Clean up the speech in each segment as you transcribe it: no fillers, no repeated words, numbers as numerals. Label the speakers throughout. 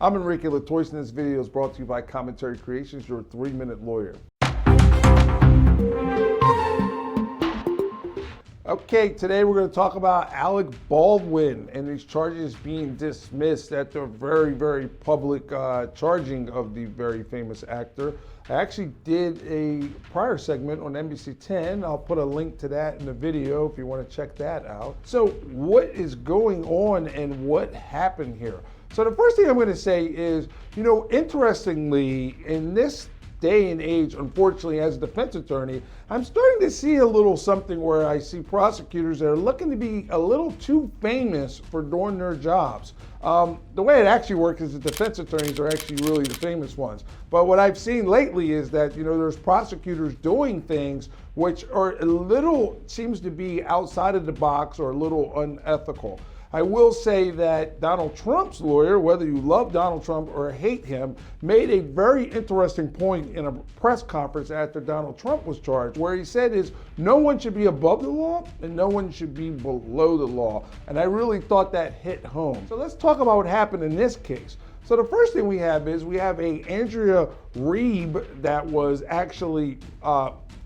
Speaker 1: I'm Enrique Latoison. This video is brought to you by Commentary Creations, your 3-minute lawyer. Okay, today we're going to talk about Alec Baldwin and these charges being dismissed after a very public charging of the very famous actor. I actually did a prior segment on NBC 10. I'll put a link to that in the video if you want to check that out. So what is going on and what happened here? So the first thing I'm going to say is, interestingly, in this day and age, unfortunately, as a defense attorney, I'm starting to see a little something where I see prosecutors that are looking to be a little too famous for doing their jobs. The way it actually works is the defense attorneys are actually really the famous ones. But what I've seen lately is that, there's prosecutors doing things which are a little, seems to be outside of the box or a little unethical. I will say that Donald Trump's lawyer, whether you love Donald Trump or hate him, made a very interesting point in a press conference after Donald Trump was charged, where he said no one should be above the law and no one should be below the law. And I really thought that hit home. So let's talk about what happened in this case. So the first thing we have is a Andrea Reeb that was actually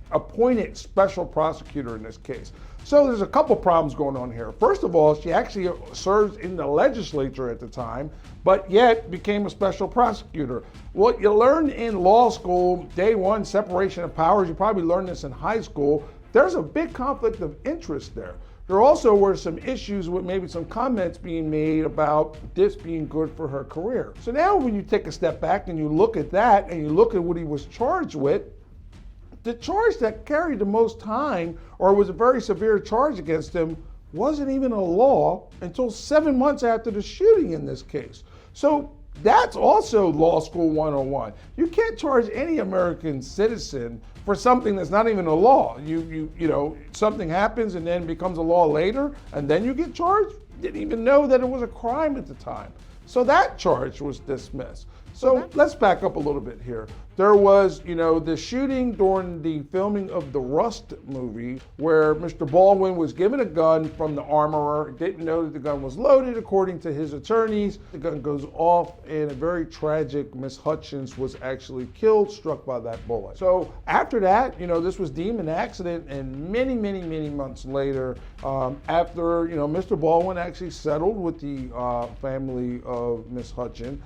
Speaker 1: appointed special prosecutor in this case. So there's a couple problems going on here. First of all, she actually serves in the legislature at the time, but yet became a special prosecutor. What you learn in law school, day one, separation of powers, you probably learned this in high school, there's a big conflict of interest there. There also were some issues with maybe some comments being made about this being good for her career. So now when you take a step back and you look at that and you look at what he was charged with, the charge that carried the most time, or was a very severe charge against him, wasn't even a law until 7 months after the shooting in this case. So that's also law school 101. You can't charge any American citizen for something that's not even a law. Something happens and then becomes a law later, and then you get charged? Didn't even know that it was a crime at the time. So that charge was dismissed. So let's back up a little bit here. There was, the shooting during the filming of the Rust movie where Mr. Baldwin was given a gun from the armorer, didn't know that the gun was loaded according to his attorneys. The gun goes off and a very tragic Miss Hutchins was actually killed, struck by that bullet. So after that, this was deemed an accident, and many months later, after, Mr. Baldwin actually settled with the family of Miss Hutchins,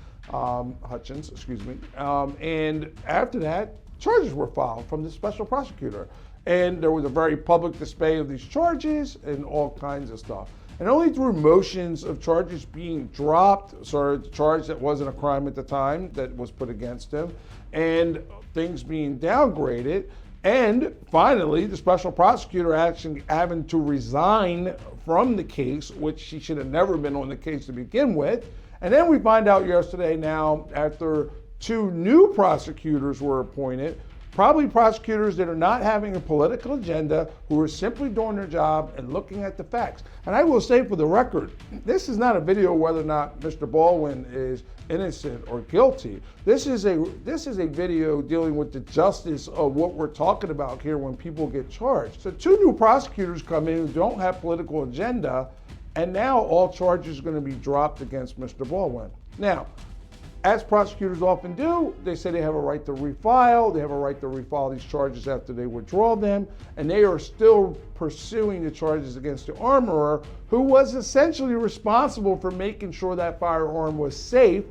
Speaker 1: and after that, charges were filed from the special prosecutor. And there was a very public display of these charges and all kinds of stuff. And only through motions of charges being dropped, the charge that wasn't a crime at the time that was put against him, and things being downgraded, and finally, the special prosecutor actually having to resign from the case, which she should have never been on the case to begin with. And then we find out yesterday now, after 2 new prosecutors were appointed, probably prosecutors that are not having a political agenda, who are simply doing their job and looking at the facts. And I will say for the record, this is not a video whether or not Mr. Baldwin is innocent or guilty. This is a video dealing with the justice of what we're talking about here when people get charged. So 2 new prosecutors come in who don't have political agenda, and now all charges are going to be dropped against Mr. Baldwin. Now, as prosecutors often do, they say they have a right to refile. They have a right to refile these charges after they withdraw them, and they are still pursuing the charges against the armorer, who was essentially responsible for making sure that firearm was safe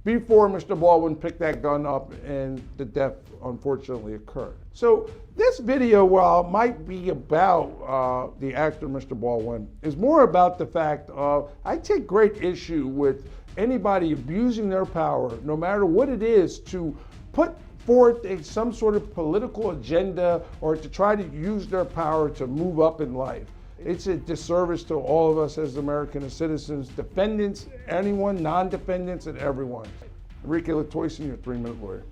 Speaker 1: before Mr. Baldwin picked that gun up and the death unfortunately occurred. So this video, while it might be about the actor Mr. Baldwin, is more about the fact of I take great issue with anybody abusing their power, no matter what it is, to put forth some sort of political agenda or to try to use their power to move up in life. It's a disservice to all of us as American citizens, defendants, anyone, non-defendants, and everyone. Enrique Latoison, your 3-minute lawyer.